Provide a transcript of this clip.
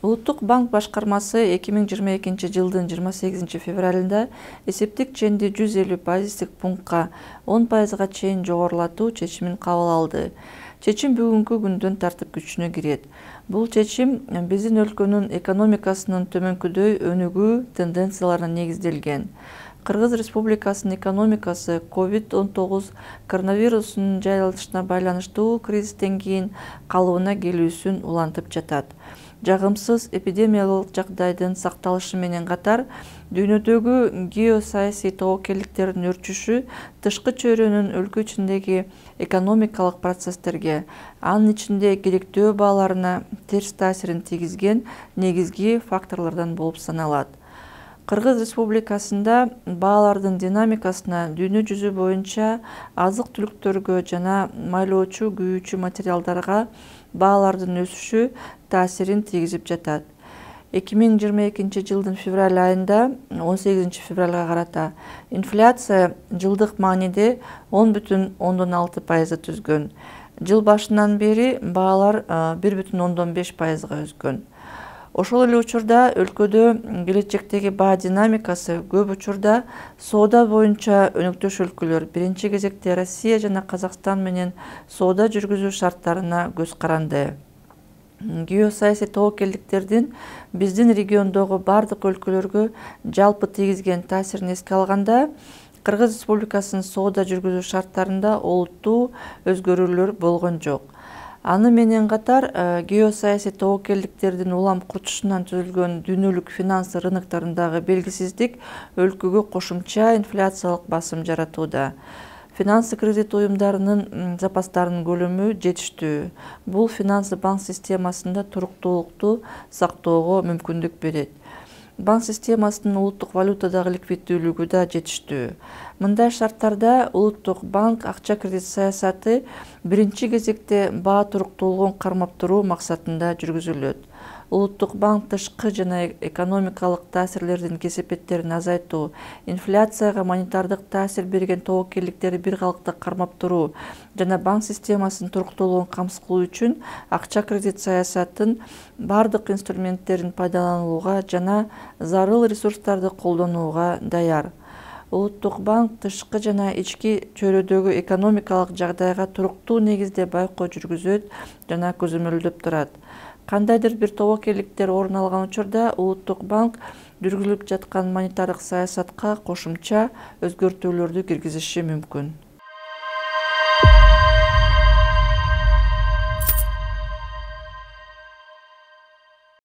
Улуттук банк башкармасы 2022 жылдын 28 февралында эсептик ченди 150 базистик пунктка 10%га чейин жогорулатуу чечимин кабыл алды. Чечим бүгүнкү күндөн тартып күчүнө кирет. Бул чечим биздин өлкөнүн экономикасынын төмөнкүдөй өнүгүү тенденцияларына негизделген. Кыргыз Республикасынын экономикасы COVID-19 коронавирусунун жайылышына байланыштуу кризистен кийин калыбына келүүсүн улантып жатат. Жагымсыз эпидемиялык жагдайдын сакталышы менен катар, дүйнөдөгү геосаясий тобокелдиктердин өрчүшү тышкы чөйрөнүн өлкө ичиндеги экономикалык процесстерге, анын ичинде керектөө бааларына терс таасирин тийгизген негизги факторлордон болуп саналат. Кыргыз Республикасында баалардын динамикасына дүйнө жүзү боюнча азык-түлүктөргө жана майлоочу күйүүчү материалдарга баалардын өсүшү таасирин тийгизип жатат. 2022 жылдын февраль айында 18 февралга карата инфляция жылдык мааниде 10,6% түзгөн. Жыл башынан бери баалар 1,5%га өскөн. Ошол эле учурда өлкөдө келечектеги баа динамикасы көп учурда соода боюнча өнөктөш өлкөлөр, биринчи кезекте Россия жана Казакстан менен соода жүргүзүү шарттарына көз каранды. Геосаясий тобокелдиктердин биздин региондогу бардык өлкөлөргө жалпы тийгизген таасирин эске алганда, Кыргыз Республикасынын соода жүргүзүү шарттарында олуттуу өзгөрүүлөр болгон жок. Аны менен катар геосаясий тобокелдиктердин улам курчушунан түзүлгөн дүйнөлүк финанс рынокторундагы белгисиздик өлкөгө кошумча инфляциялык басым жаратууда. Финансы кредит уюмдарынын запастарынын көлөмү жетиштүү. Бул финансы банк системасында туруктуулукту сактоого мүмкүндүк берет. Банк системасынын улуттук валютадагы ликвиддүүлүгү да жетиштүү. Мындай шарттарда улуттук банк акча кредит саясаты биринчи кезекте баа туруктуулугун кармап туруу максатында жүргүзүлөт. Улуттук банк тышкы жана экономикалык таасирлердин кесепеттерин азайтуу, инфляцияга монетардык таасир берген тобокелдиктерди бир калкта кармап туруу жана банк системасынын туруктуулугун камсыз кылуу үчүн акча кредит саясатын бардык инструменттерин пайдаланууга жана зарыл ресурстарды колдонууга даяр. Улуттук банк тышкы жана ички чөйрөдөгү экономикалык жагдайга туруктуу негизде байкоо жүргүзөт жана көзөмөлдөп турат. Кандайдыр бир тобокелдиктер орун алган учурда улуттук банк жүргүзүлүп жаткан монетардык саясатка кошумча өзгөртүүлөрдү киргизиши мүмкүн.